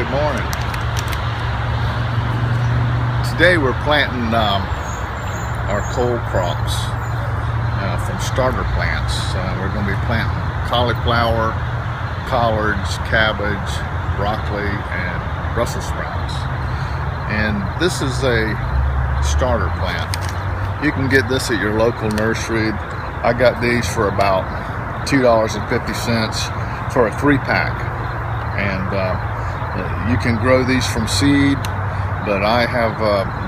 Good morning. Today we're planting our cole crops from starter plants. We're going to be planting cauliflower, collards, cabbage, broccoli, and Brussels sprouts. And this is a starter plant. You can get this at your local nursery. I got these for about $2.50 for a 3-pack. And you can grow these from seed, but I have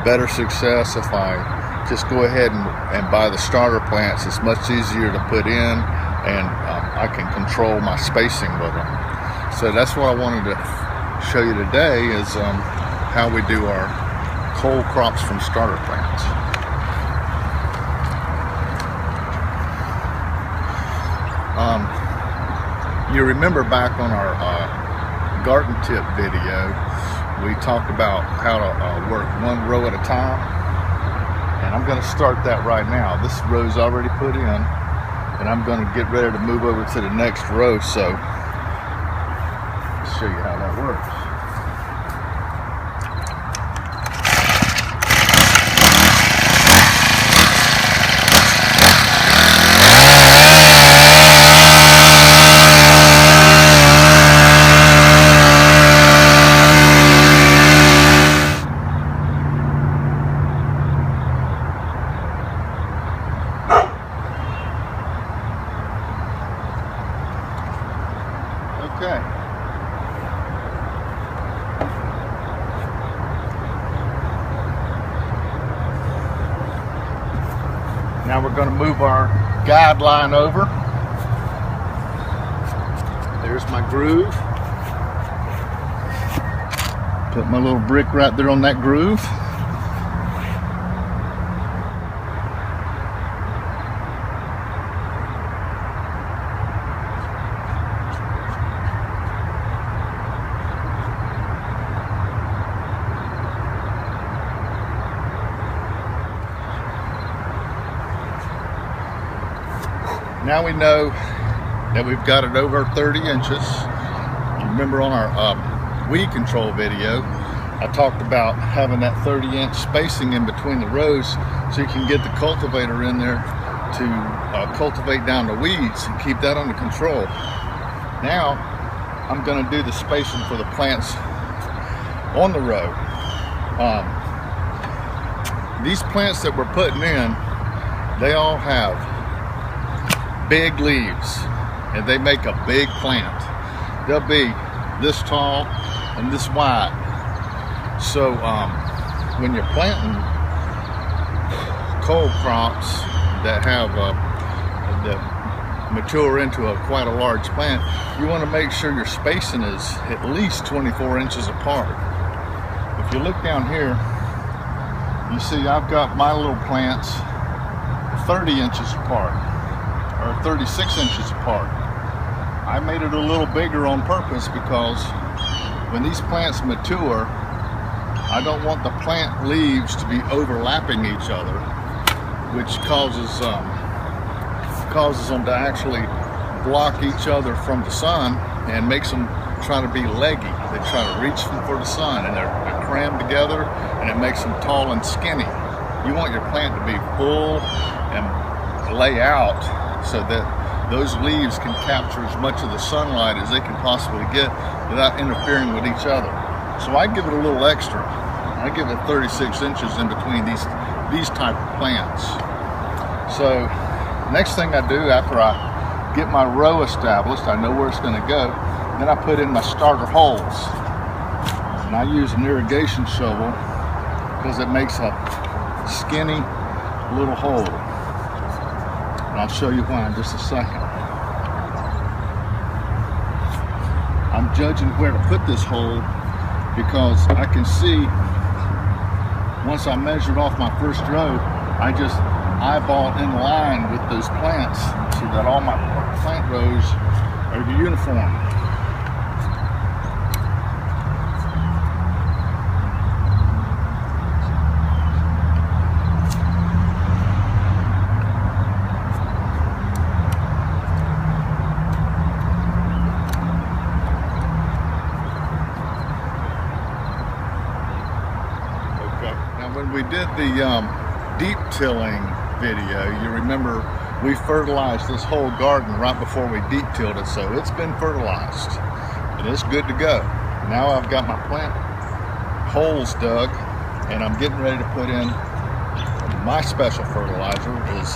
better success if I just go ahead and buy the starter plants. It's much easier to put in, and I can control my spacing with them. So that's what I wanted to show you today, is how we do our cole crops from starter plants. You remember back on our garden tip video, we talked about how to work one row at a time, and I'm going to start that right now. This row's already put in, and I'm going to get ready to move over to the next row, so I'll show you how that works. Okay. Now we're going to move our guideline over. There's my groove. Put my little brick right there on that groove. Now we know that we've got it over 30 inches. You remember on our weed control video, I talked about having that 30-inch spacing in between the rows so you can get the cultivator in there to cultivate down the weeds and keep that under control. Now I'm going to do the spacing for the plants on the row. These plants that we're putting in, they all have big leaves, and they make a big plant. They'll be this tall and this wide. So when you're planting cole crops that have that mature into quite a large plant, you want to make sure your spacing is at least 24 inches apart. If you look down here, you see I've got my little plants 30 inches apart, or 36 inches apart. I made it a little bigger on purpose because when these plants mature, I don't want the plant leaves to be overlapping each other, which causes them to actually block each other from the sun and makes them try to be leggy. They try to reach for the sun, and they're crammed together, and it makes them tall and skinny. You want your plant to be full and lay out so that those leaves can capture as much of the sunlight as they can possibly get without interfering with each other. So I give it a little extra. I give it 36 inches in between these type of plants. So next thing I do after I get my row established, I know where it's going to go, then I put in my starter holes. And I use an irrigation shovel because it makes a skinny little hole. And I'll show you why in just a second. I'm judging where to put this hole because I can see once I measured off my first row, I just eyeball in line with those plants so that all my plant rows are uniform. when we did the deep tilling video, you remember we fertilized this whole garden right before we deep tilled it, so it's been fertilized and it's good to go. Now I've got my plant holes dug and I'm getting ready to put in my special fertilizer. Is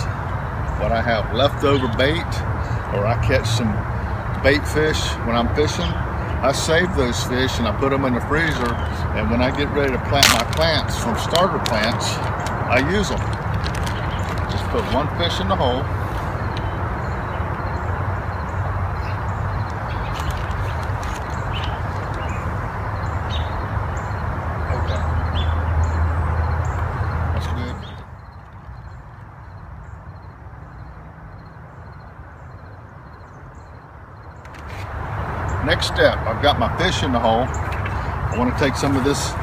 what I have leftover bait, or I catch some bait fish when I'm fishing. I save those fish and I put them in the freezer, and when I get ready to plant my plants from starter plants, I use them. Just put one fish in the hole. Okay. That's good. Next step, I've got my fish in the hole. I want to take some of this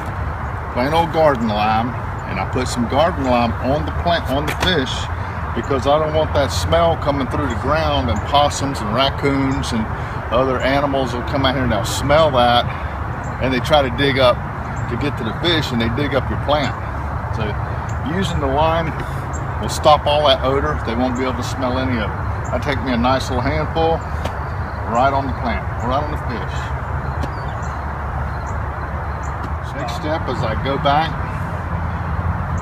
plain old garden lime, and I put some garden lime on the plant, on the fish, because I don't want that smell coming through the ground, and possums and raccoons and other animals will come out here and they'll smell that, and they try to dig up to get to the fish, and they dig up your plant. So using the lime will stop all that odor. They won't be able to smell any of it. I take me a nice little handful right on the plant, right on the fish. Next step is I go back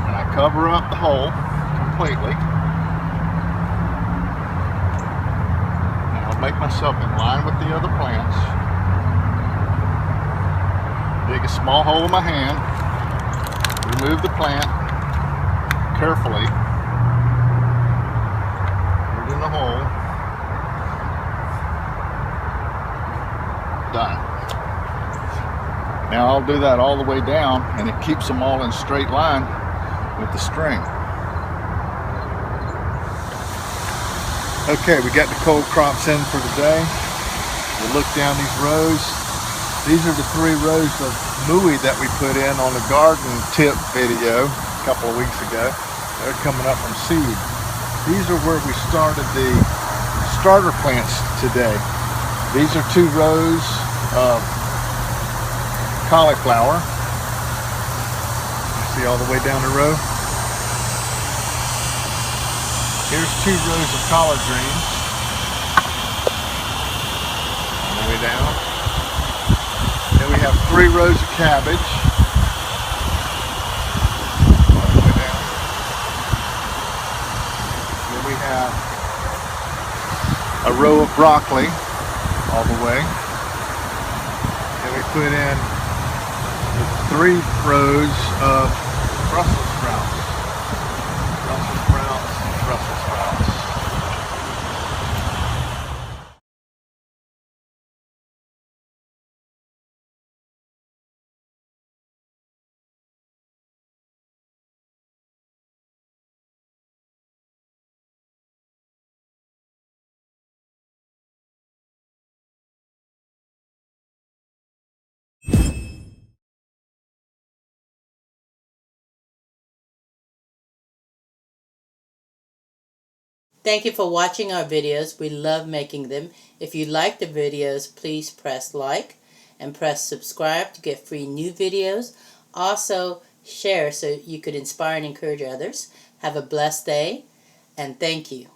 and I cover up the hole completely. And I'll make myself in line with the other plants. Dig a small hole in my hand, remove the plant carefully, put it in the hole. Done. Now I'll do that all the way down, and it keeps them all in straight line with the string. Okay, we got the cold crops in for today. We'll look down these rows. These are the 3 rows of muhi that we put in on the garden tip video a couple of weeks ago. They're coming up from seed. These are where we started the starter plants today. These are 2 rows of cauliflower. You see all the way down the row? Here's 2 rows of collard greens. All the way down. Then we have 3 rows of cabbage. All the way down. Then we have a row of broccoli all the way. And we put in 3 rows of Brussels sprouts. Brussels sprouts, Brussels sprouts. Thank you for watching our videos. We love making them. If you like the videos, please press like and press subscribe to get free new videos. Also, share so you could inspire and encourage others. Have a blessed day, and thank you.